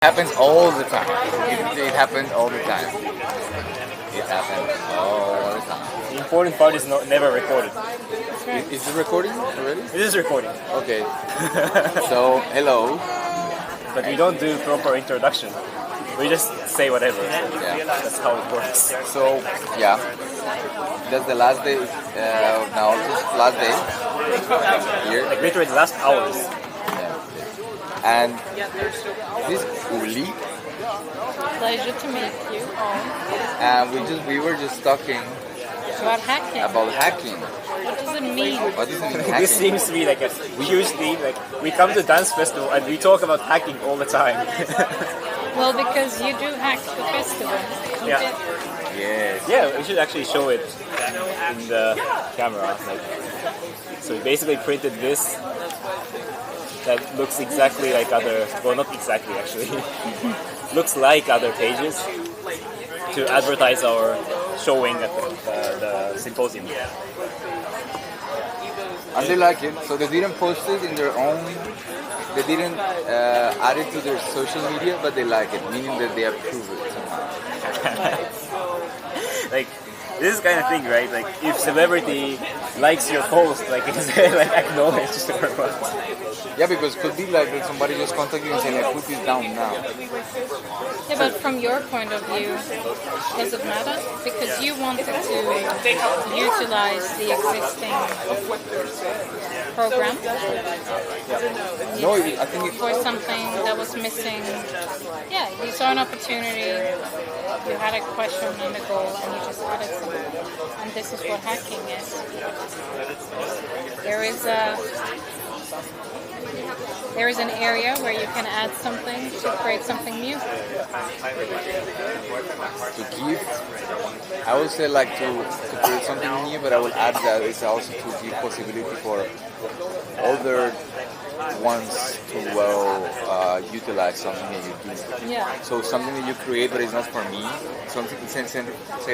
Happens all the time. It happens all the time. It happens all the time. The important part is never recorded. Is it recording already? It is recording. Okay. So, hello. But we don't do proper introduction. We just say whatever. Yeah. That's how it works. So, yeah. That's the last day. Now, last day here. Like literally the last hours. And this Ulrike, Pleasure to meet you all. and we were just talking About hacking. about hacking. What does it mean? What does it mean This hacking? seems to be like a huge theme. Like we come to dance festival and we talk about hacking all the time. Well, because you do hack the festival. You Yeah. did. Yes. Yeah, we should actually show it in the camera. Like, so we basically printed this that looks exactly like other, well, not exactly actually, looks like other pages to advertise our showing at the symposium. And they like it, so they didn't post it in their own. They didn't add it to their social media, but they like it, meaning that they approve it somehow. Like, this is kind of thing, right? Like, if celebrity likes your post, like, is it like acknowledged or what? Yeah, because it could be like that somebody just contact you and say, like, put this down now. Yeah, but from your point of view, does it matter? Because you wanted to utilize the existing program No, I think it, for something that was missing. Yeah, you saw an opportunity, you had a question and a goal, and you just added something. And this is what hacking is. There is an area where you can add something to create something new. to give, I would say like to create something new, but I will add that it's also to give possibility for other ones to utilize something that you do. Yeah. So something that you create but it's not for me, something say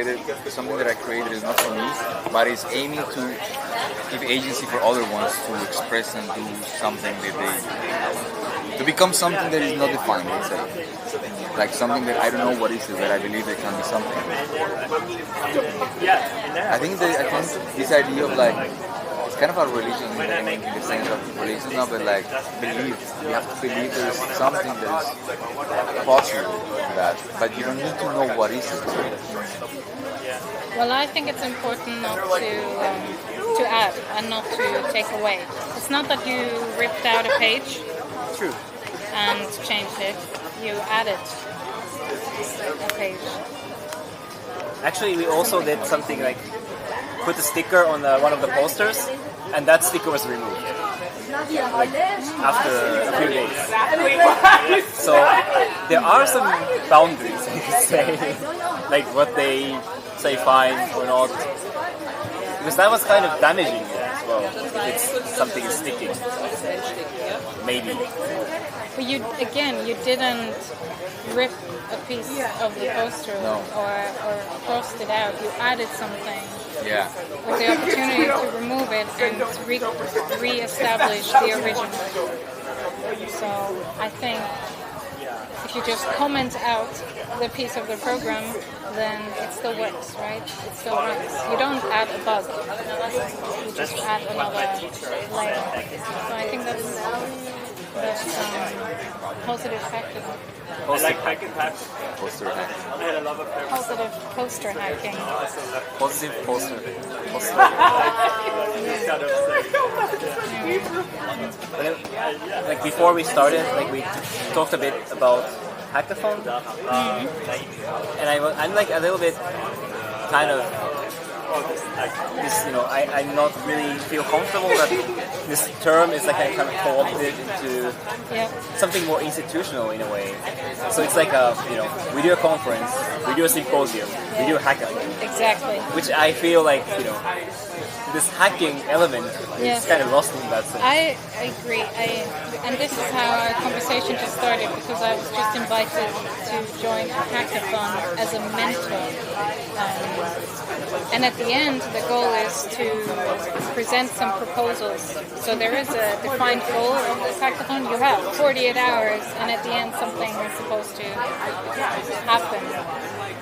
that something that I created is not for me, but it's aiming to give agency for other ones to express and do something that to become something that is not defined, let's say. Like something that I don't know what is it, but I believe it can be something. I think this idea of like, it's kind of a religion in the sense of religion now, but like belief. You have to believe there is something that is possible in that, but you don't need to know what is it. Well, I think it's important not to add and not to take away. It's not that you ripped out a page True. and changed it. You added a page. Actually, we also did something like put a sticker on one of the posters, and that sticker was removed. Like after a few days. So there are some boundaries, you could say, like what they say fine or not, because that was kind of damaging as well. If it's something is sticking, maybe. But you didn't rip a piece of the poster or crossed it out. You added something. Yeah. With the opportunity to remove it and re-establish the original. So I think if you just comment out the piece of the program, then it still works, right? It still runs. You don't add a bug. You just add another layer. So I think that's positive hacking. Positive hacking. Poster hack. Positive poster hacking. Positive poster. Like before we started, like we talked a bit about hackathon, and I'm like a little bit kind of this, I'm not really feel comfortable that this term is like I kind of co-opted into something more institutional in a way. So it's like we do a conference, we do a symposium, we do a hackathon. Exactly. Which I feel like, this hacking element is kind of lost in that sense. I agree. And this is how our conversation just started, because I was just invited to join a hackathon as a mentor And at the end, the goal is to present some proposals. So there is a defined goal of the hackathon. You have 48 hours, and at the end, something is supposed to happen.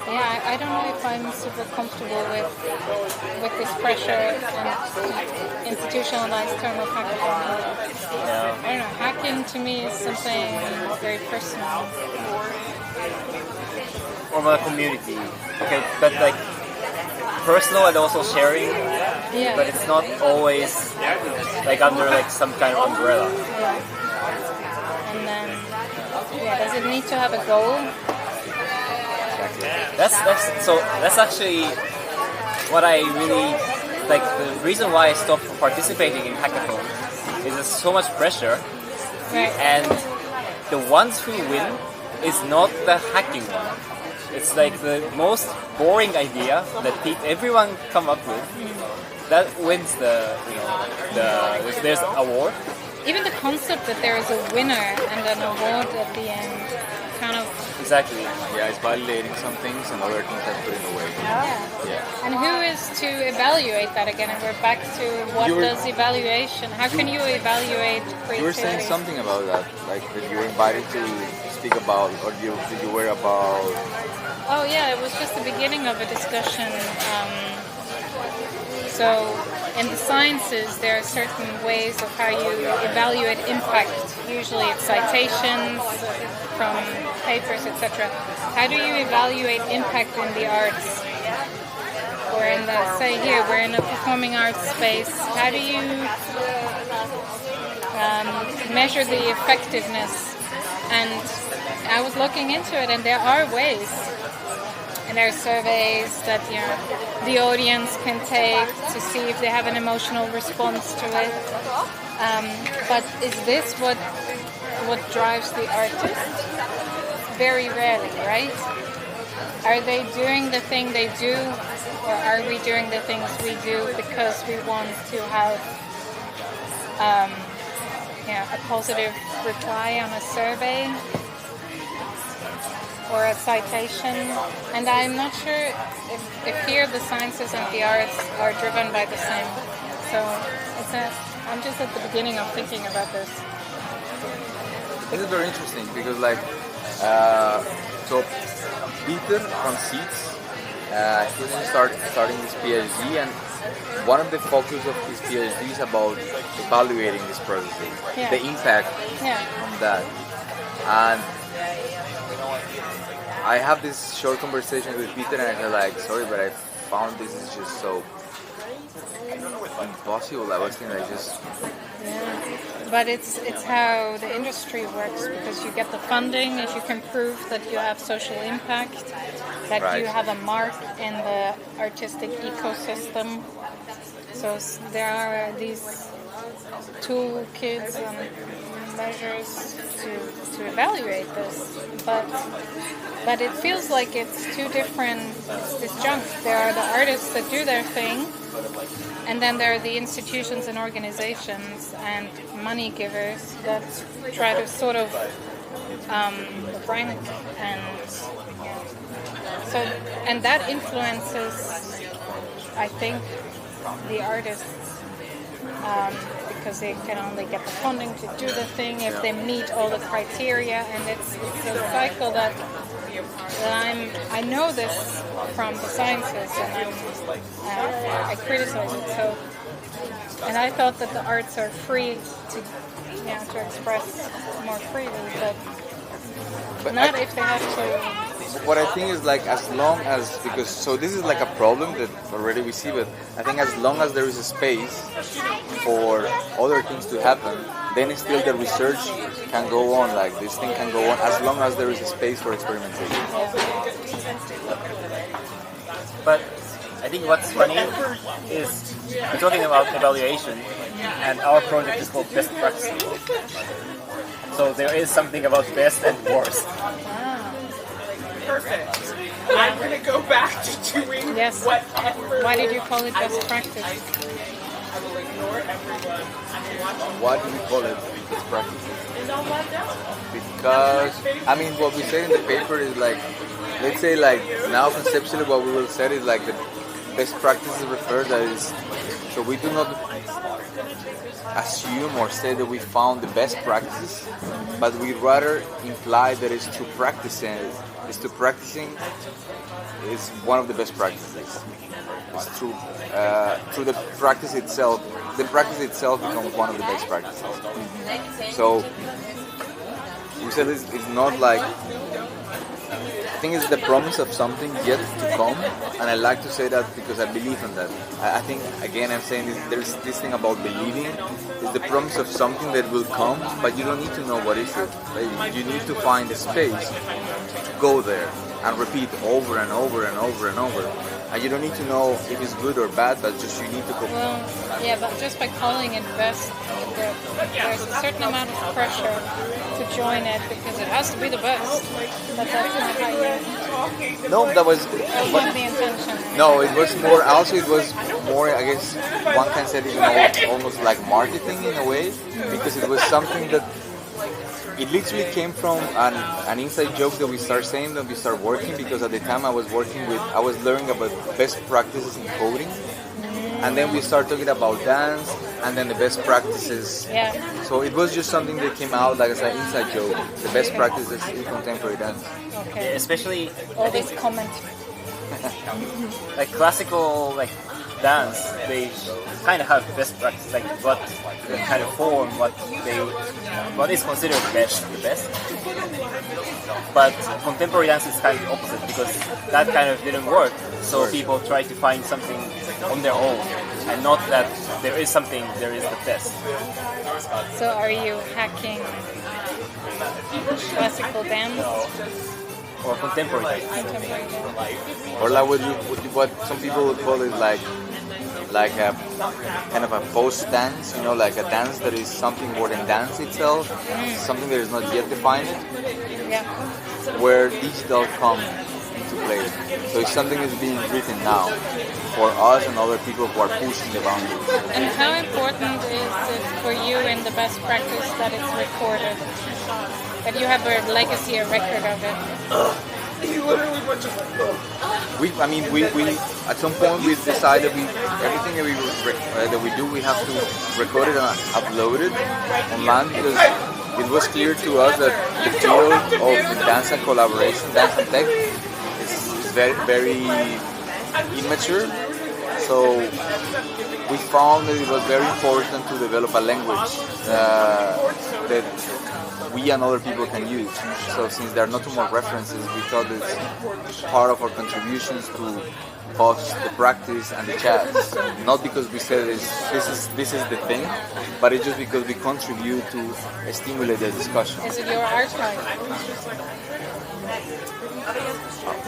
Yeah, I don't know if I'm super comfortable with this pressure and institutionalized term of hackathon. Yeah. I don't know. Hacking to me is something very personal. Of a community. Okay, but like personal and also sharing. Yeah. But it's not always like under like some kind of umbrella. And then, does it need to have a goal? That's actually what I really like. The reason why I stopped participating in hackathons is there's so much pressure, Right. and the ones who win is not the hacking one. It's like the most boring idea that everyone come up with. That wins there's an award. Even the concept that there is a winner and an award at the end, kind of. Exactly. Yeah, it's validating some things and other things have put in the way. And who is to evaluate that again? And we're back to what does evaluation? How can you evaluate creativity? You were saying something about that, like that you were invited to speak about, or you were about. Oh yeah, it was just the beginning of a discussion. So in the sciences, there are certain ways of how you evaluate impact. Usually it's citations from papers, etc. How do you evaluate impact in the arts? Or in the, say here, we're in a performing arts space. How do you measure the effectiveness? And I was looking into it, and there are ways. And there are surveys that the audience can take to see if they have an emotional response to it. But is this what drives the artist? Very rarely, right? Are they doing the thing they do, or are we doing the things we do because we want to have a positive reply on a survey? Or a citation, and I'm not sure if here the sciences and the arts are driven by the same. So I'm just at the beginning of thinking about this. This is very interesting because, like, so Peter from Seeds, he's starting his PhD, and one of the focus of his PhD is about evaluating this process, the impact on that, and I have this short conversation with Peter, and I feel like, sorry, but I found this is just so impossible. I was thinking, But it's how the industry works, because you get the funding if you can prove that you have social impact, that you have a mark in the artistic ecosystem. So there are these toolkits and measures to evaluate this, but it feels like it's two different disjuncts. There are the artists that do their thing, and then there are the institutions and organizations and money givers that try to sort of rank and that influences, I think, the artists. Because they can only get the funding to do the thing if they meet all the criteria, and it's a cycle that I know this from the sciences, and I criticize it. So, and I thought that the arts are free to express more freely, but not if they have to. What I think is, like, as long as, because so this is like a problem that already we see, but I think as long as there is a space for other things to happen, then still the research can go on, like this thing can go on, as long as there is a space for experimentation. But I think what's funny is we're talking about evaluation, and our project is called Best Practice. So there is something about best and worst. Perfect. I'm going to go back to doing whatever. Why did you call it best practice? I will ignore everyone. Why do we call it best practice? Because, I mean, what we say in the paper is like, let's say, like, now conceptually what we will say is like best practices refer, that is, so we do not assume or say that we found the best practices, but we rather imply that it's to practicing is one of the best practices. It's through the practice itself. The practice itself becomes one of the best practices. So we said it's not like, I think it's the promise of something yet to come, and I like to say that because I believe in that. I think, again, I'm saying there's this thing about believing. It's the promise of something that will come, but you don't need to know what is it. Right? You need to find a space to go there and repeat over and over and over and over. And you don't need to know if it's good or bad, but just you need to go. Well, yeah, but just by calling it best, there's a certain amount of pressure to join it because it has to be the best. But that's not how you. No, that was. That wasn't the intention. No, it was more. Also, it was more. I guess one can say it almost like marketing in a way, because it was something that. It literally came from an inside joke that we start saying that we start working, because at the time I was learning about best practices in coding, and then we start talking about dance, and then the best practices. Yeah. So it was just something that came out like as an inside joke, the best practices in contemporary dance. Okay. Especially all these comments. like classical dance, they kind of have best practice, like what the kind of form, what is considered the best. But contemporary dance is kind of the opposite, because that kind of didn't work. So people try to find something on their own, and not that there is the best. So are you hacking classical dance? Or contemporary dance. Contemporary dance. Or like what some people would call it like a kind of a post dance, like a dance that is something more than dance itself, something that is not yet defined, where digital comes into play. So it's something that's being written now for us and other people who are pushing the boundaries. And how important is it for you in the best practice that it's recorded? That you have a legacy, a record of it? We at some point we decided everything that we do, we have to record it and upload it online, because it was clear to us that the field of dance and collaboration, dance and tech, is very, very immature. So we found that it was very important to develop a language that we and other people can use. So since there are not too more references, we thought it's part of our contributions to both the practice and the chats. Not because we said this is the thing, but it's just because we contribute to stimulate the discussion. Is it your archive?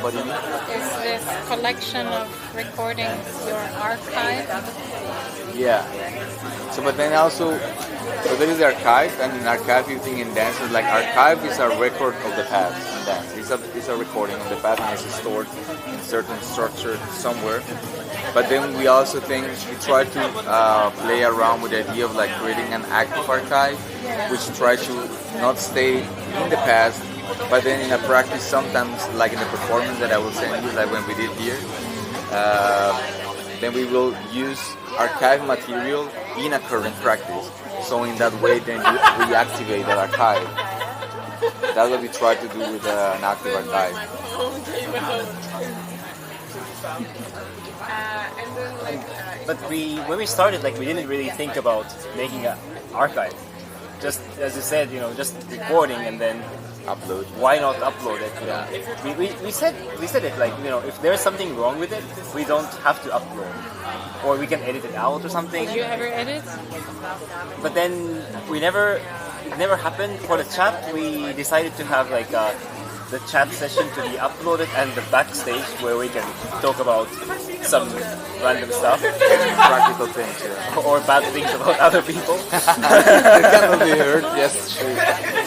What do you mean? Is this collection of recordings your archive? Yeah. So, but then also, so there is the archive, and in archive you think in dance, like archive is a record of the past in dance. It's a recording of the past, and it's stored in certain structure somewhere. But then we also think, we try to play around with the idea of like creating an active archive, which try to not stay in the past, but then in a practice sometimes, like in the performance that I will send you, like when we did here, then we will use archive material in a current practice. So in that way, then you reactivate that archive. That's what we try to do with an active archive. But when we started, we didn't really think about making an archive. Just as you said, just recording and then upload. Why not upload it? We said it if there's something wrong with it, we don't have to upload, or we can edit it out or something. Did you ever edit? But then it never happened. For the chat, we decided to have the chat session to be uploaded, and the backstage where we can talk about some random stuff, practical things, or bad things about other people. It cannot be heard. Yes, true.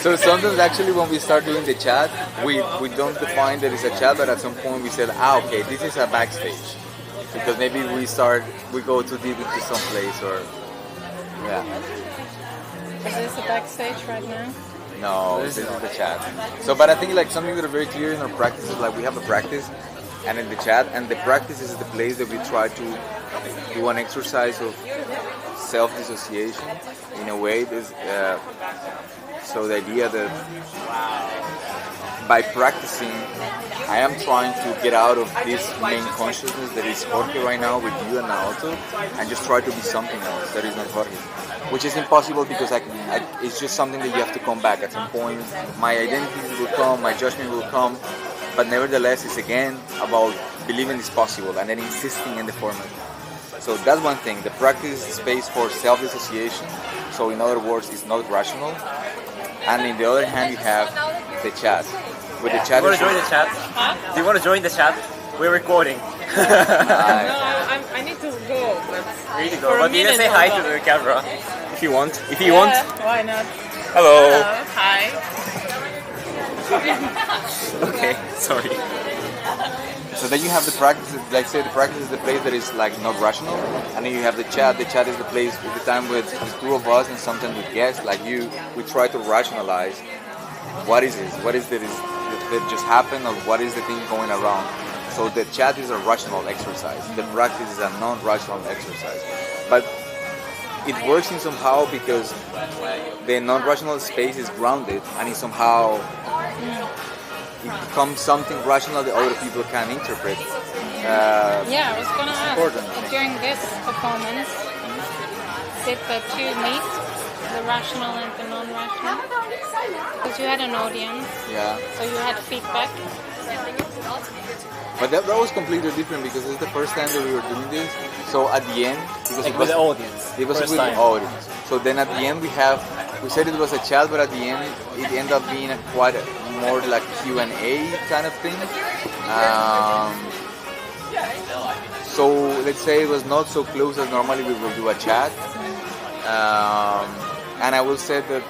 So sometimes actually when we start doing the chat, we don't define that it's a chat, but at some point we said, okay, this is a backstage, because maybe we go too deep into some place, or Is this a backstage right now? No, this is the chat. So, but I think something that are very clear in our practice is we have a practice, and in the chat. And the practice is the place that we try to do an exercise of self-dissociation in a way. So the idea that by practicing, I am trying to get out of this main consciousness that is Jorge right now with you and Naoto, and just try to be something else that is not Jorge. Which is impossible because it's just something that you have to come back at some point. My identity will come, my judgment will come, but nevertheless it's again about believing it's possible and then insisting in the format. So that's one thing. The practice is space for self-dissociation. So in other words, it's not rational. And in the other hand, you have the chat. With the chat, do you want to join the chat? Huh? Do you want to join the chat? We're recording. No, I need to go. You need to go, but you can say hi to the camera if you want. If you want. Why not? Hello. Hi. Okay, sorry. So then you have the practice, like say the practice is the place that is like not rational, and then you have the chat. The chat is the place with the time with the two of us and sometimes with guests like you. We try to rationalize what is this, what is this that just happened, or what is the thing going around. So the chat is a rational exercise. The practice is a non-rational exercise, but it works in somehow because the non-rational space is grounded, and it somehow it becomes something rational that other people can interpret. Yeah, I was going to ask, during this performance, did the two meet, the rational and the non-rational? Because you had an audience, so you had feedback. But that was completely different because it's the first time that we were doing this. So at the end, because it was the audience. It was with the audience. So then at the end we said it was a chat, but at the end it ended up being quite more like Q&A kind of thing. So let's say it was not so close as normally we will do a chat. And I will say that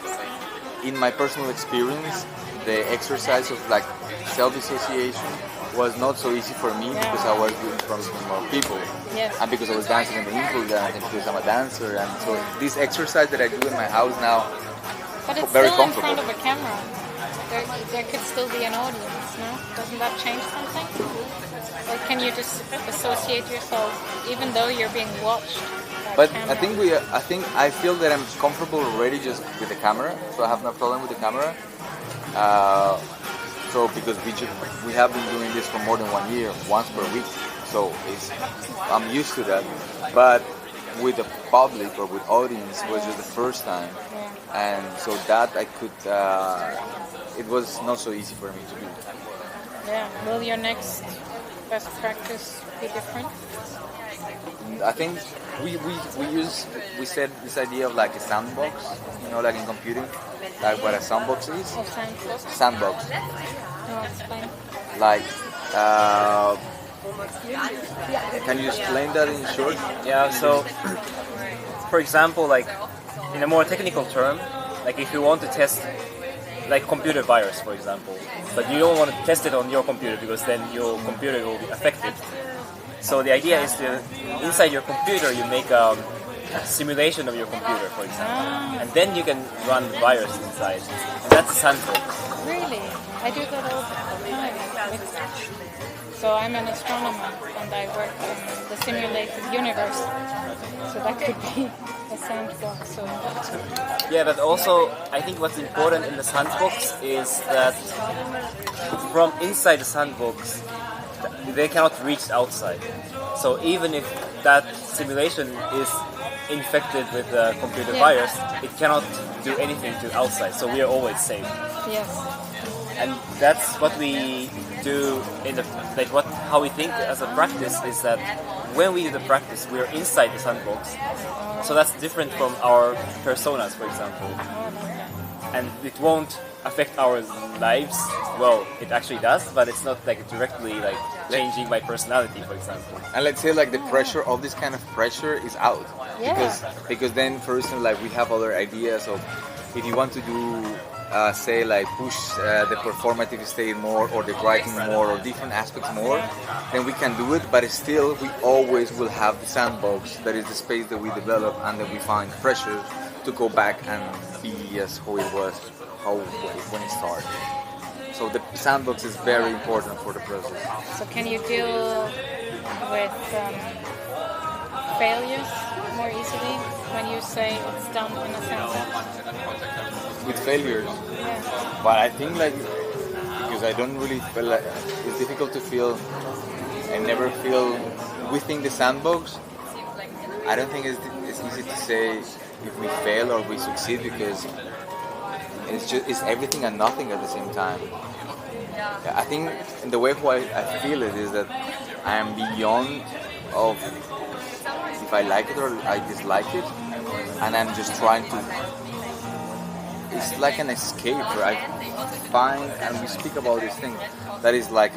in my personal experience, the exercise of like self-dissociation was not so easy for me because I was doing it in front of more people. Yes. And because I was dancing in the info dance and because I'm a dancer. And so this exercise that I do in my house now, but it's very still in comfortable. front of a camera. There could still be an audience, no? Doesn't that change something? Or can you just associate yourself even though you're being watched? But I feel that I'm comfortable already just with the camera, so I have no problem with the camera. So because we have been doing this for more than 1 year, once per week, so I'm used to that. But with the public or with audience was just the first time, and so that I could. It was not so easy for me to do. Yeah. Will your next best practice be different? I think we said this idea of like a sandbox, like in computing, like what a sandbox is. Or sandbox? Sandbox. No, explain. Like, can you explain that in short? Yeah. So, for example, like in a more technical term, like if you want to test like computer virus, for example, but you don't want to test it on your computer because then your computer will be affected. So the idea is to, inside your computer, you make a simulation of your computer, for example, and then you can run the virus inside. And that's a sandbox. Really? I do that all the time. So I'm an astronomer and I work in the simulated universe. So that could be a sandbox. So. Yeah, but also I think what's important in the sandbox is that from inside the sandbox, they cannot reach outside. So even if that simulation is infected with the computer virus, it cannot do anything to outside. So we are always safe. Yes. And that's what we do in the how we think as a practice is that when we do the practice, we are inside the sandbox. So that's different from our personas, for example. And it won't affect our lives. Well, it actually does, but it's not like directly like changing my personality, for example. And let's say like the pressure of this kind of pressure is out. Yeah. Because then, for instance, like we have other ideas of if you want to do say like push the performative state more or the writing more or different aspects more, then we can do it, but still we always will have the sandbox that is the space that we develop and that we find pressure to go back and be as how it was when it started. So the sandbox is very important for the process. So can you deal with failures more easily when you say it's done in a sentence? With failures, Yeah. but I think like because I don't really feel like it's difficult to feel. I never feel within the sandbox. I don't think it's easy to say if we fail or we succeed because it's everything and nothing at the same time. Yeah, I think the way how I feel it is that I am beyond of if I like it or I dislike it, and I'm just trying to. It's like an escape where I find, and we speak about this thing, that is like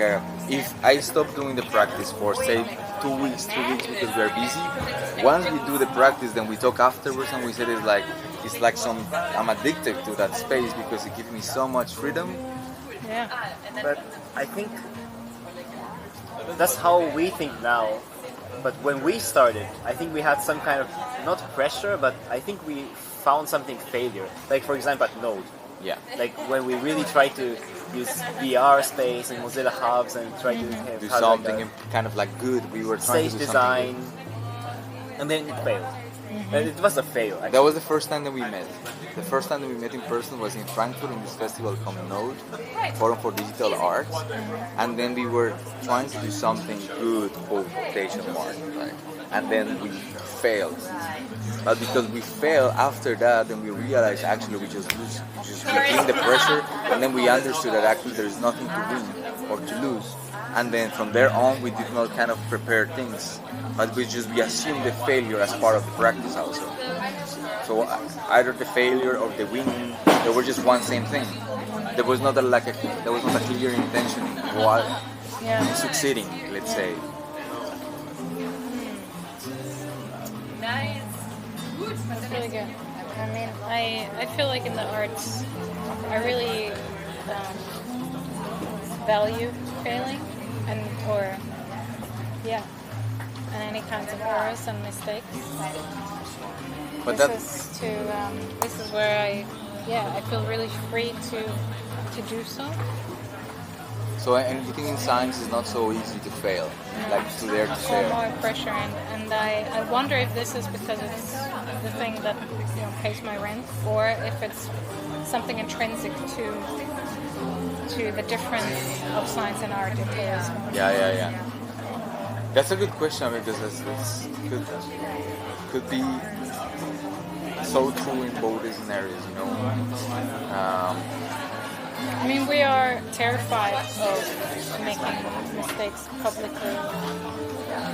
if I stop doing the practice for say 2 weeks, 3 weeks because we're busy, once we do the practice then we talk afterwards and we said it's like I'm addicted to that space because it gives me so much freedom. Yeah. But I think that's how we think now. But when we started, I think we had some kind of, not pressure, but I think we found something failure. Like for example at Node. Yeah. Like when we really try to use VR space and Mozilla Hubs and try to have Do have something like a kind of like good. We were trying stage to do design, something and then it failed. And it was a fail. good. That was the first time that we met. The first time that we met in person was in Frankfurt in this festival called Node, Forum for Digital Arts, and then we were trying to do something good for quotation mark, right? And then we failed. But because we failed after that, then we realized actually we just became the pressure, and then we understood that actually there is nothing to win or to lose. And then from there on, we did not kind of prepare things, but we assumed the failure as part of the practice also. So either the failure or the winning, they were just one same thing. There was not a clear intention while succeeding, let's say. That's really good. I mean, I feel like in the arts, I really value failing and any kinds of errors and mistakes. But This is where I feel really free to do so. So anything in science is not so easy to fail, like to dare to Far fail. more pressure, and I wonder if this is because it's the thing that pays my rent, or if it's something intrinsic to the difference of science and art. It is. Yeah. That's a good question because it's could be so true in both scenarios, you know. I mean, we are terrified of making mistakes publicly,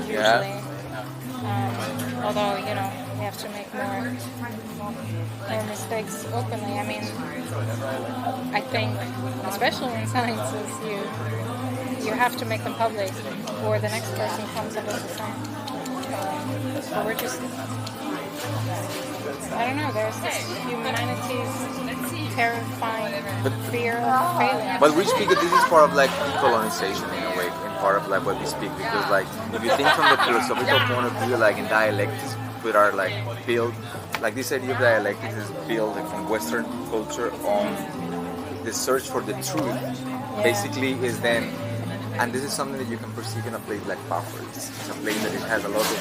usually. Although, we have to make more mistakes openly. I mean, I think, especially in sciences, you have to make them public, or the next person comes and does the same. So we're just, I don't know, there's this humanity's terrifying fear of failure. But we speak that this is part of like decolonization in a way, in part of like what we speak, because like if you think from the philosophical point of view, like in dialectics, we are like built, like this idea of dialectics is built like, from Western culture on the search for the truth. Basically, is then, and this is something that you can perceive in a place like Buffer. It's a place that it has a lot of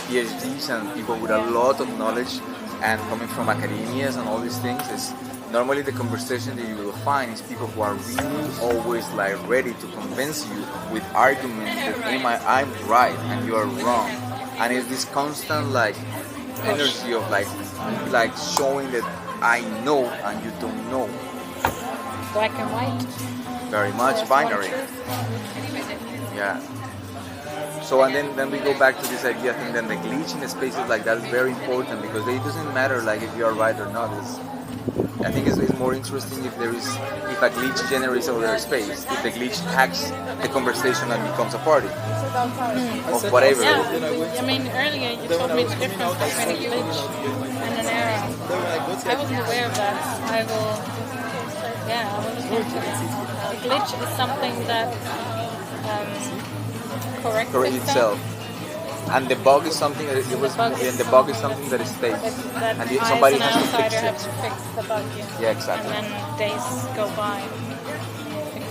PhDs and people with a lot of knowledge, and coming from academias and all these things is. Normally the conversation that you will find is people who are really always like ready to convince you with arguments that I'm right and you are wrong. And it's this constant like energy of like showing that I know and you don't know. Black and white. Very much binary. Yeah. So and then we go back to this idea. I think that the glitch in the spaces like that is very important because it doesn't matter like if you are right or not. I think it's more interesting if a glitch generates other space, if the glitch hacks the conversation and becomes a party of whatever. Yeah, I mean earlier you told me the difference between a glitch and an error. I wasn't aware of that. I will look into it. A glitch is something that corrects itself. And the bug is something that the bug is something that stays, and somebody has to fix it. Have to fix the bug. Yeah, exactly. And then days go by. If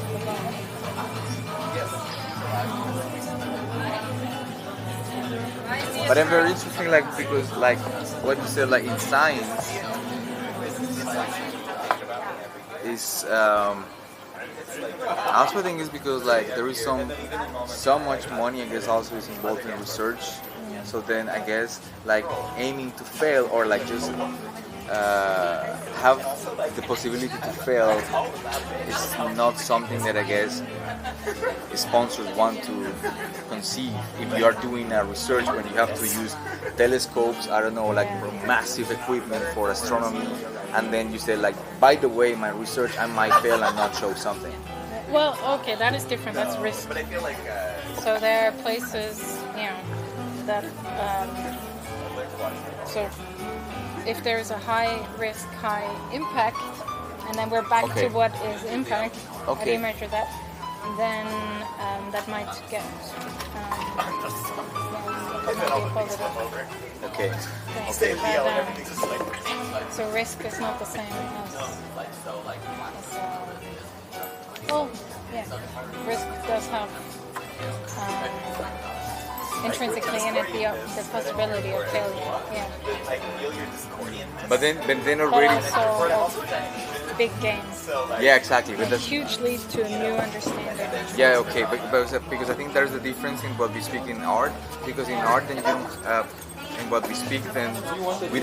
But I'm very interesting, like because like what you said, like in science is I also think it's because like there is so much money I guess also is involved in research. So then I guess like aiming to fail or like just have the possibility to fail is not something that I guess sponsors want to conceive. If you are doing a research when you have to use telescopes, I don't know, like massive equipment for astronomy, and then you say like, by the way, my research I might fail and not show something. Well, okay, that is different. That's risk. So there are places, that so if there is a high risk, high impact, and then we're back to what is impact. How do you measure that? Then that might get Okay. So risk is not the same as well, yeah. Risk does have intrinsically in it the possibility of failure. Yeah. But then But already. also big gains. Yeah, exactly. But that's Huge lead to a new understanding. yeah, okay. But because I think there's a difference in what we speak in art. Because in art, then in what we speak, then we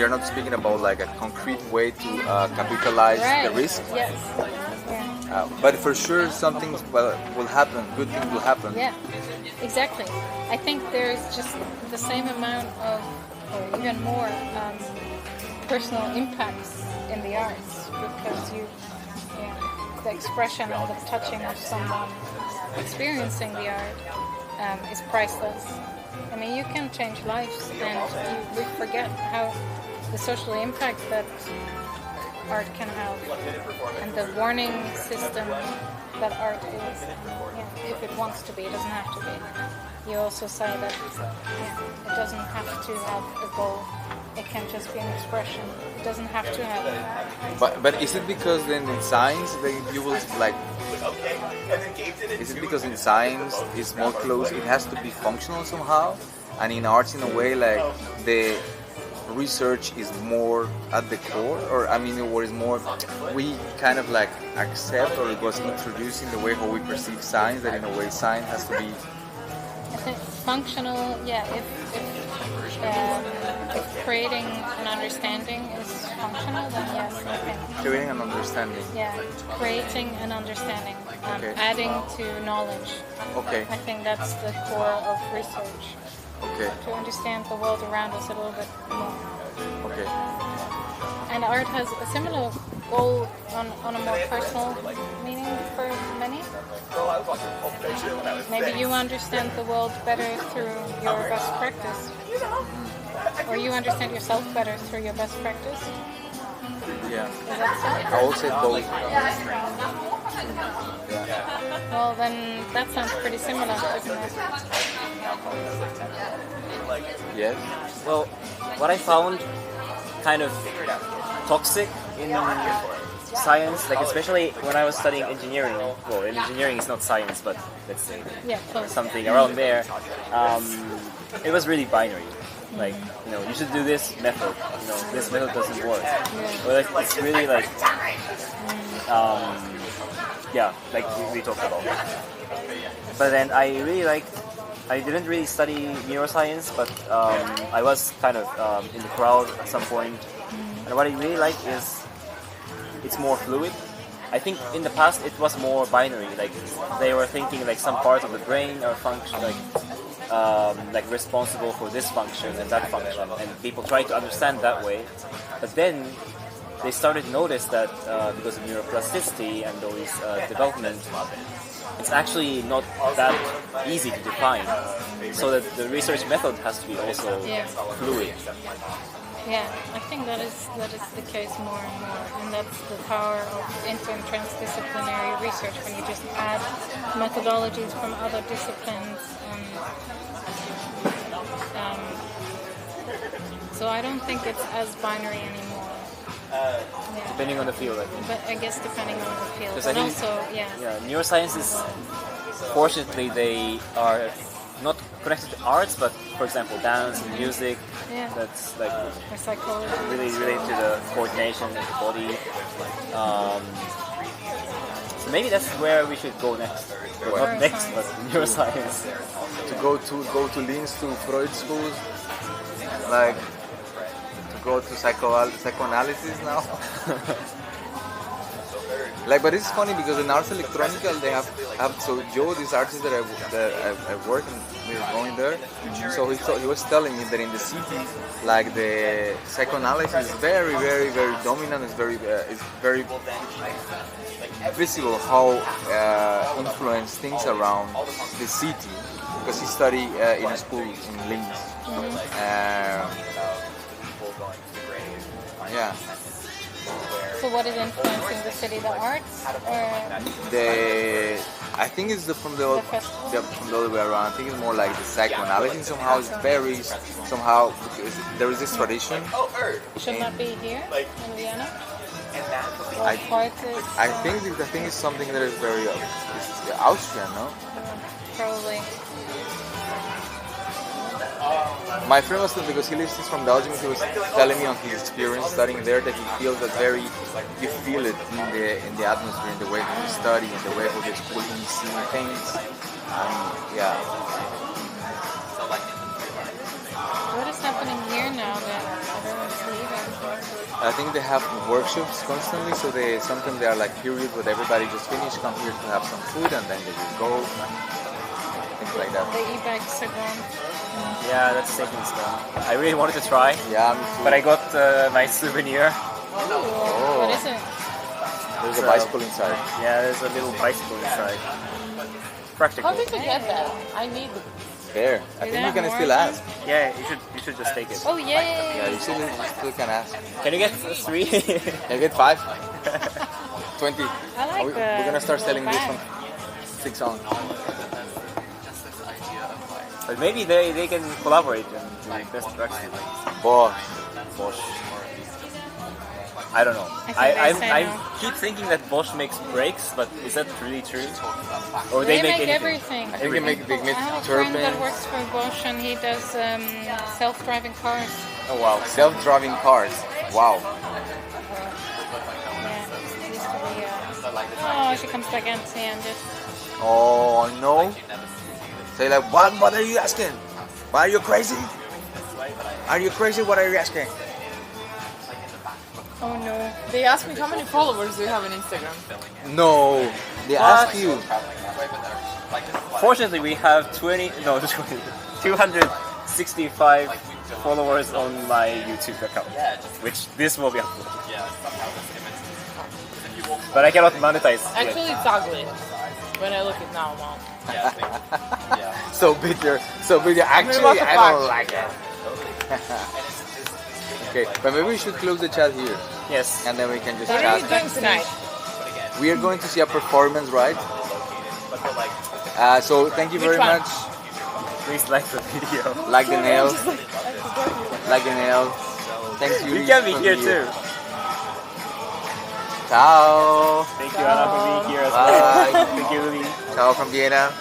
are not speaking about like a concrete way to capitalize the risk. Yes. Yeah. But for sure, something will happen. Good things will happen. Yeah. Exactly. I think there's just the same amount of, or even more, personal impacts in the arts because the expression and the touching of someone experiencing the art is priceless. I mean, you can change lives, and we forget how the social impact that art can have, and the warning system that art is. If it wants to be, it doesn't have to be. You also say that it doesn't have to have a goal. It can just be an expression. It doesn't have to have. But is it because then in science that you will like? Is it because in science it's more close? It has to be functional somehow, and in arts in a way like the research is more at the core, or I mean, what is more we kind of like accept, or it was introduced in the way how we perceive science. That in a way science has to be. I think functional. Yeah. If creating an understanding is functional, then yes, I think. Creating an understanding. Yeah, creating an understanding, adding to knowledge. Okay. I think that's the core of research. Okay. To understand the world around us a little bit more. Okay. And art has a similar goal on a more personal meaning for many. Maybe you understand the world better through your best practice. Or you understand yourself better through your best practice. Yeah. Is that so? I would say both. Well, then that sounds pretty similar, doesn't it? Yes. Well, what I found kind of toxic in science, like especially when I was studying engineering. Well, engineering is not science, but let's say close. something around there. It was really binary. Like, you should do this method. This method doesn't work. But it's really like, like we talked about. But then I didn't really study neuroscience, but I was kind of in the crowd at some point. And what I really like is it's more fluid. I think in the past it was more binary. Like they were thinking like some part of the brain or function, like responsible for this function and that function, and people try to understand that way. But then they started to notice that because of neuroplasticity and all these development, it's actually not that easy to define. So that the research method has to be also fluid. Yeah, I think that is the case more and more, and that's the power of inter and transdisciplinary research, when you just add methodologies from other disciplines. So I don't think it's as binary anymore. Depending on the field, I think. But I guess depending on the field. Because But I think, also, neuroscience is, fortunately, they are not connected to arts, but for example, dance and music. Yeah. That's like Or psychology. really related to the coordination of the body. So maybe that's where we should go next. Or not next, but neuroscience. To go to Linz, to Freud schools, like to go to psychoanalysis now. Like, but it's funny because in Ars Electronica they have so Joe, this artist that I work with going there, so he was telling me that in the city, like the psychoanalysis is very dominant. It's very visible how influence things around the city, because he studied in a school in Linz. Yeah. So what is influencing the city? The arts? Or I think it's from the other way around. I think it's more like the psychoanalysis somehow is very because there is this tradition. should not be here in Vienna? I think the thing is something that is very it's Austrian, no? Probably. My friend was because he lives from Belgium. He was telling me on his experience studying there that he feels that you feel it in the atmosphere, in the way that you study, in the way how the school you see things. Yeah. What is happening here now that everyone's leaving? I think they have workshops constantly, so sometimes they are like periods where everybody just finish, come here to have some food, and then they just go. Things like that. The e-bikes are gone. Yeah, that's taking stone. I really wanted to try. Yeah, me too. But I got my souvenir. What is it? There's a bicycle inside. Yeah, there's a little bicycle inside. Practical. How did you get that? I need the There. I think you can still ask. Yeah, you should just take it. Oh, yay! Yeah, you still can ask. Can you get 3? Can you get 5? 20. I like We're gonna start selling this bag. from 6 on. But maybe they can collaborate and do best practice. Bosch. I don't know. I think they say I no. keep thinking that Bosch makes brakes, but is that really true? Or They make anything? everything. I think they make I have a friend that turbines. works for Bosch and he does self-driving cars. Oh wow. Self-driving cars. Wow. Yeah, it used to be, oh, she comes back empty-handed. Oh no. Say like, what are you asking? Are you crazy? Are you crazy? What are you asking? Oh no. They asked me how many followers do you have on Instagram? No. They ask you. Fortunately, we have 265 followers on my YouTube account, which this will be uploaded. But I cannot monetize it. Actually, it's ugly. When I look at now, Mom. So bitter. Actually, I don't like it. Okay, but maybe we should close the chat here. Yes. And then we can just What are you chat. doing tonight? We are going to see a performance, right? So thank you very Which one? much. Please like the video. Like the nail. Like the nail. Thanks you. You can be here too. Ciao. Thank you, Anna, for being here as Bye. well. Thank you, Uli. Ciao from Vienna.